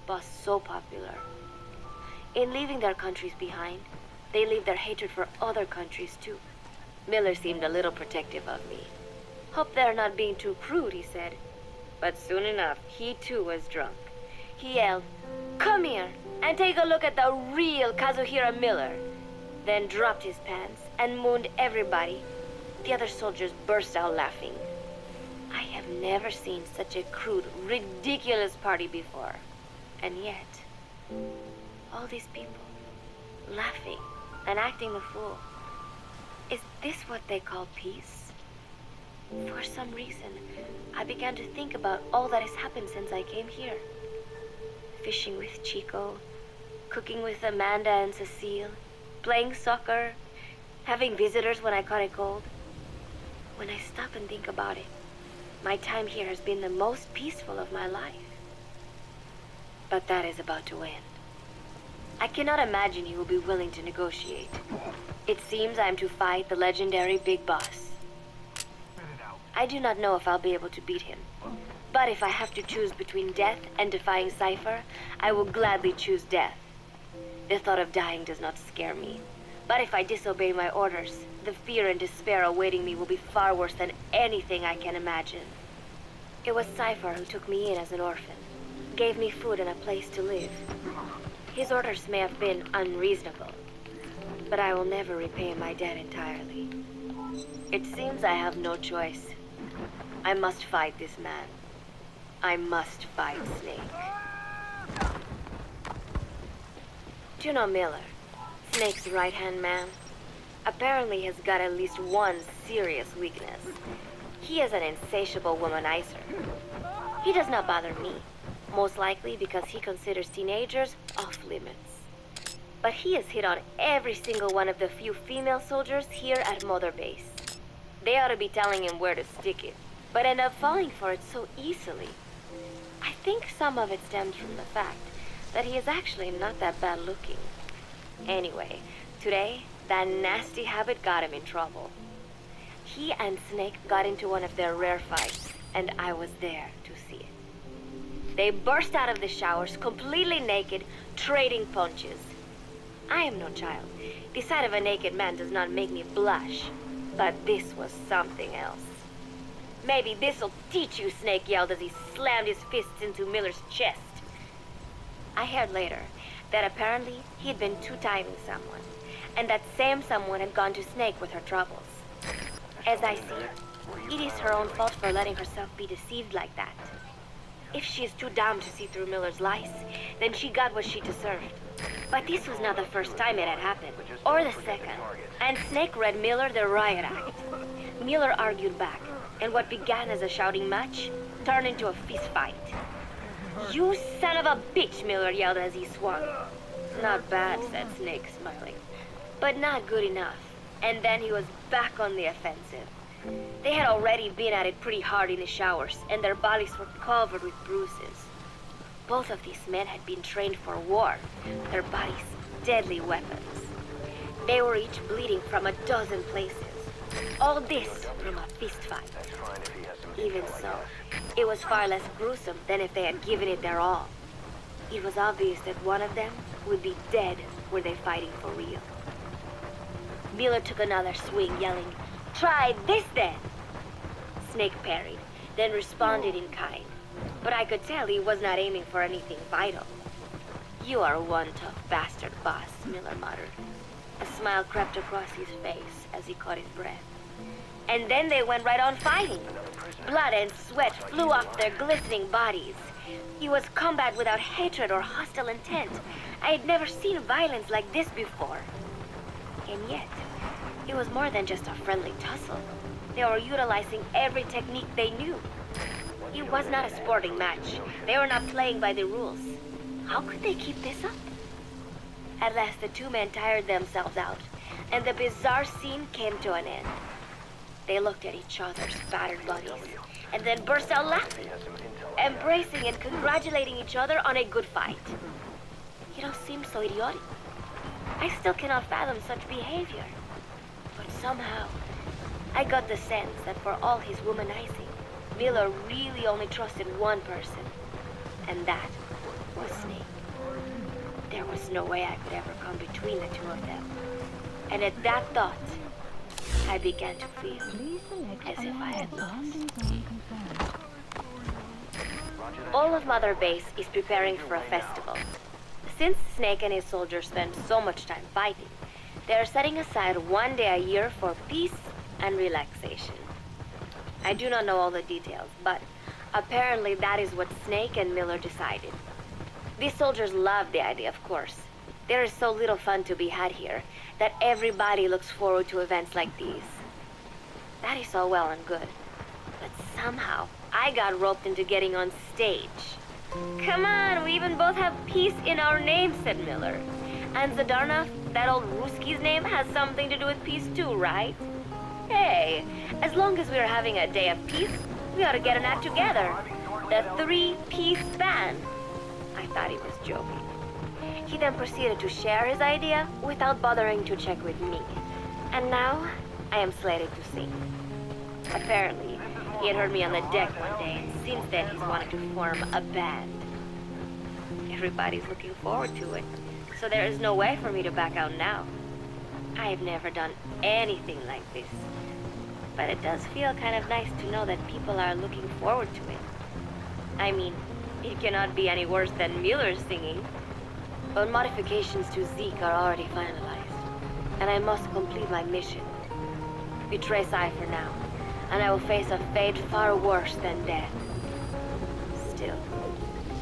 boss so popular. In leaving their countries behind, they leave their hatred for other countries too. Miller seemed a little protective of me. Hope they're not being too crude, he said. But soon enough, he too was drunk. He yelled, "Come here and take a look at the real Kazuhira Miller." Then dropped his pants and mooned everybody. The other soldiers burst out laughing. I have never seen such a crude, ridiculous party before. And yet, all these people, laughing and acting the fool. Is this what they call peace? For some reason, I began to think about all that has happened since I came here. Fishing with Chico, cooking with Amanda and Cecile, playing soccer, having visitors when I caught a cold. When I stop and think about it, my time here has been the most peaceful of my life. But that is about to end. I cannot imagine he will be willing to negotiate. It seems I am to fight the legendary Big Boss. I do not know if I'll be able to beat him. But if I have to choose between death and defying Cypher, I will gladly choose death. The thought of dying does not scare me. But if I disobey my orders, the fear and despair awaiting me will be far worse than anything I can imagine. It was Cypher who took me in as an orphan, gave me food and a place to live. His orders may have been unreasonable, but I will never repay my debt entirely. It seems I have no choice. I must fight this man. I must fight Snake. Do you know Miller, Snake's right-hand man? Apparently has got at least one serious weakness. He is an insatiable womanizer. He does not bother me, most likely because he considers teenagers off limits. But he has hit on every single one of the few female soldiers here at Mother Base. They ought to be telling him where to stick it, but end up falling for it so easily. I think some of it stems from the fact that he is actually not that bad looking. Anyway, today, that nasty habit got him in trouble. He and Snake got into one of their rare fights, and I was there to see it. They burst out of the showers, completely naked, trading punches. I am no child. The sight of a naked man does not make me blush. But this was something else. "Maybe this'll teach you," Snake yelled as he slammed his fists into Miller's chest. I heard later that apparently he had been two-timing someone, and that same someone had gone to Snake with her troubles. As I see it, it is her own fault for letting herself be deceived like that. If she is too dumb to see through Miller's lies, then she got what she deserved. But this was not the first time it had happened, or the second, and Snake read Miller the riot act. Miller argued back, and what began as a shouting match turned into a fist fight. "You son of a bitch," Miller yelled as he swung. "Not bad," said Snake, smiling, "but not good enough." And then he was back on the offensive. They had already been at it pretty hard in the showers, and their bodies were covered with bruises. Both of these men had been trained for war, their bodies deadly weapons. They were each bleeding from a dozen places. All this from a fist fight. Even so, it was far less gruesome than if they had given it their all. It was obvious that one of them would be dead were they fighting for real. Miller took another swing, yelling, "Try this then!" Snake parried, then responded in kind. But I could tell he was not aiming for anything vital. "You are one tough bastard, boss," Miller muttered. A smile crept across his face as he caught his breath. And then they went right on fighting. Blood and sweat flew off their glistening bodies. It was combat without hatred or hostile intent. I had never seen violence like this before. And yet, it was more than just a friendly tussle. They were utilizing every technique they knew. It was not a sporting match. They were not playing by the rules. How could they keep this up? At last, the two men tired themselves out, and the bizarre scene came to an end. They looked at each other's battered bodies, and then burst out laughing, embracing and congratulating each other on a good fight. It all seemed so idiotic. I still cannot fathom such behavior. But somehow, I got the sense that for all his womanizing, Miller really only trusted one person, and that was Snake. was no way I could ever come between the two of them. And at that thought, I began to feel as if I had lost. All of Mother Base is preparing for a festival. Since Snake and his soldiers spend so much time fighting, they are setting aside one day a year for peace and relaxation. I do not know all the details, but apparently that is what Snake and Miller decided. These soldiers love the idea, of course. There is so little fun to be had here that everybody looks forward to events like these. That is all well and good, but somehow I got roped into getting on stage. Come on, we even both have peace in our name, said Miller. And Zadarnov, that old Ruski's name, has something to do with peace too, right? Hey, as long as we're having a day of peace, we ought to get an act together. The three-piece band. I thought he was joking. He then proceeded to share his idea without bothering to check with me. And now, I am slated to sing. Apparently, he had heard me on the deck one day, and since then he's wanted to form a band. Everybody's looking forward to it, so there is no way for me to back out now. I have never done anything like this, but it does feel kind of nice to know that people are looking forward to it. I mean, it cannot be any worse than Miller's singing. But modifications to Zeke are already finalized, and I must complete my mission. Betray Cypher now, and I will face a fate far worse than death. Still,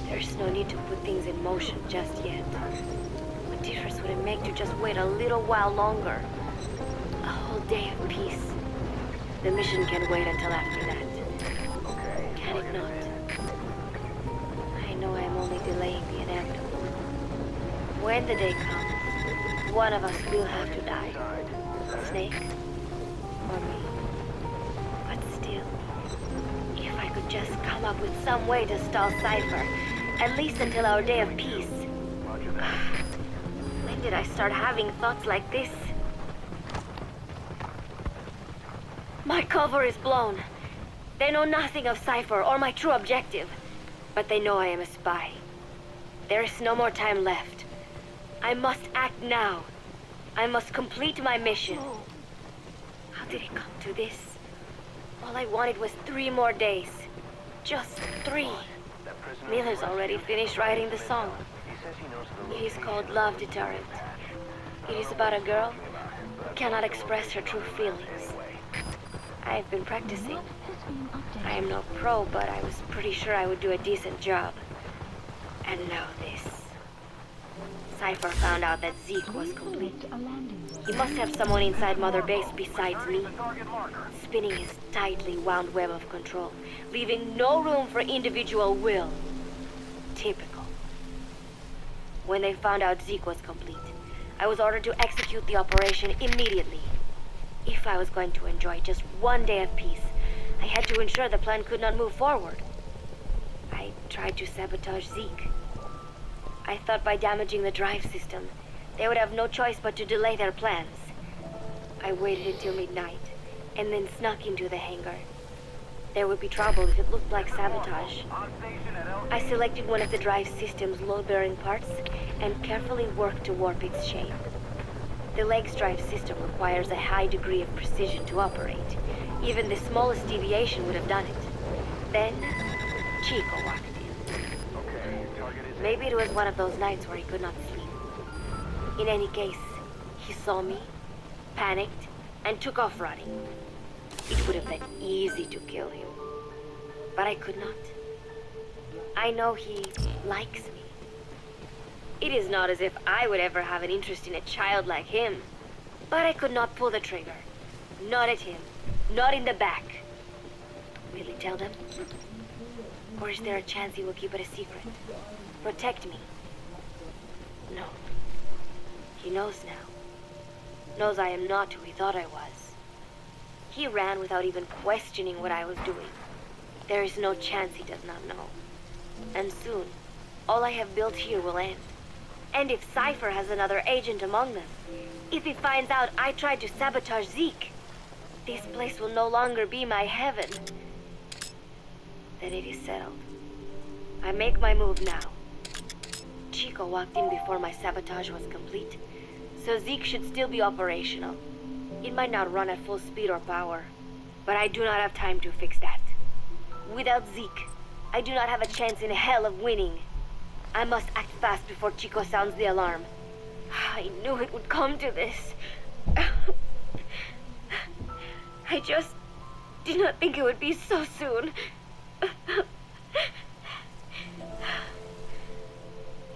there's no need to put things in motion just yet. What difference would it make to just wait a little while longer? A whole day of peace. The mission can wait until after that. Can it not? I know I am only delaying the inevitable. When the day comes, one of us will have to die. Snake or me. But still, if I could just come up with some way to stall Cypher, at least until our day of peace. When did I start having thoughts like this? My cover is blown. They know nothing of Cypher or my true objective, but they know I am a spy. There is no more time left. I must act now. I must complete my mission. How did it come to this? All I wanted was 3 more days. Just 3. Miller's already finished writing the song. It is called Love Deterrent. It is about a girl who cannot express her true feelings. I have been practicing. I am no pro, but I was pretty sure I would do a decent job. And now this. Cypher found out that Zeke was complete. He must have someone inside Mother Base besides me, spinning his tightly wound web of control, leaving no room for individual will. Typical. When they found out Zeke was complete, I was ordered to execute the operation immediately. If I was going to enjoy just one day of peace, I had to ensure the plan could not move forward. I tried to sabotage Zeke. I thought by damaging the drive system, they would have no choice but to delay their plans. I waited until midnight, and then snuck into the hangar. There would be trouble if it looked like sabotage. I selected one of the drive system's load-bearing parts and carefully worked to warp its shape. The legs drive system requires a high degree of precision to operate. Even the smallest deviation would have done it. Then, Chico walked in. Maybe it was one of those nights where he could not sleep. In any case, he saw me, panicked, and took off running. It would have been easy to kill him, but I could not. I know he likes me. It is not as if I would ever have an interest in a child like him, but I could not pull the trigger. Not at him, not in the back. Will he tell them? Or is there a chance he will keep it a secret? Protect me? No. He knows now. Knows I am not who he thought I was. He ran without even questioning what I was doing. There is no chance he does not know. And soon, all I have built here will end. And if Cypher has another agent among them, if he finds out I tried to sabotage Zeke, this place will no longer be my heaven. Then it is settled. I make my move now. Chico Chico walked in before my sabotage was complete, so Zeke should still be operational. It might not run at full speed or power, but I do not have time to fix that. Without Zeke, I do not have a chance in hell of winning. I must act fast before Chico sounds the alarm. I knew it would come to this. I just did not think it would be so soon.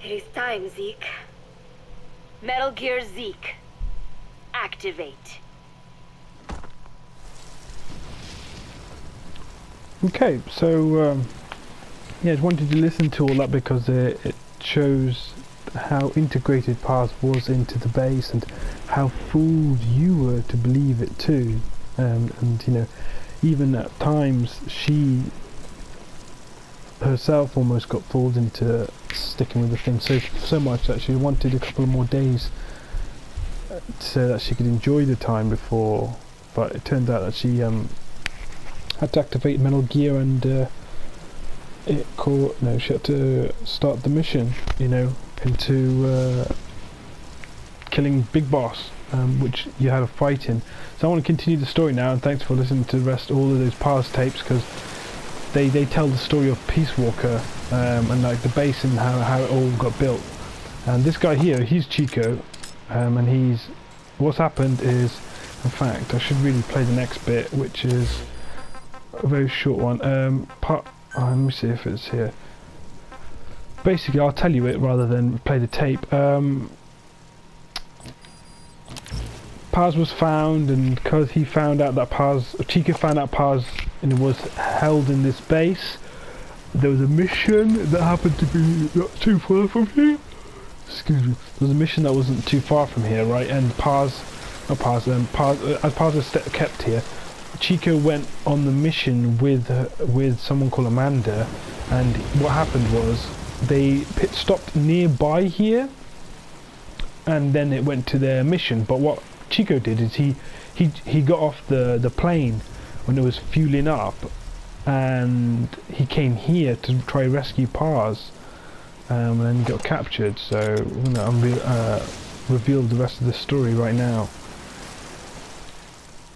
It is time, Zeke. Metal Gear Zeke. Activate. Okay, so yeah, I wanted to listen to all that because it shows how integrated Paz was into the base and how fooled you were to believe it too. And you know, even at times she herself almost got fooled into sticking with the thing so much that she wanted a couple of more days so that she could enjoy the time before. But it turned out that she had to activate Metal Gear and she had to start the mission, you know, into killing Big Boss, which you had a fight in. So I want to continue the story now, and thanks for listening to the rest, all of those Paz tapes, because they tell the story of Peace Walker and like the base and how it all got built. And this guy here, he's Chico, and what's happened is, in fact, I should really play the next bit, which is a very short one. Let me see if it's here. Basically, I'll tell you it rather than play the tape. Paz was found, and because he found out that Chico found out Paz and was held in this base, there was a mission that happened to be not too far from here. Excuse me. There was a mission that wasn't too far from here, right? And as Paz is kept here, Chico went on the mission with someone called Amanda, and what happened was they stopped nearby here, and then it went to their mission. But what Chico did is he got off the plane when it was fueling up, and he came here to try rescue Paz, and then he got captured. So I'm gonna reveal the rest of the story right now.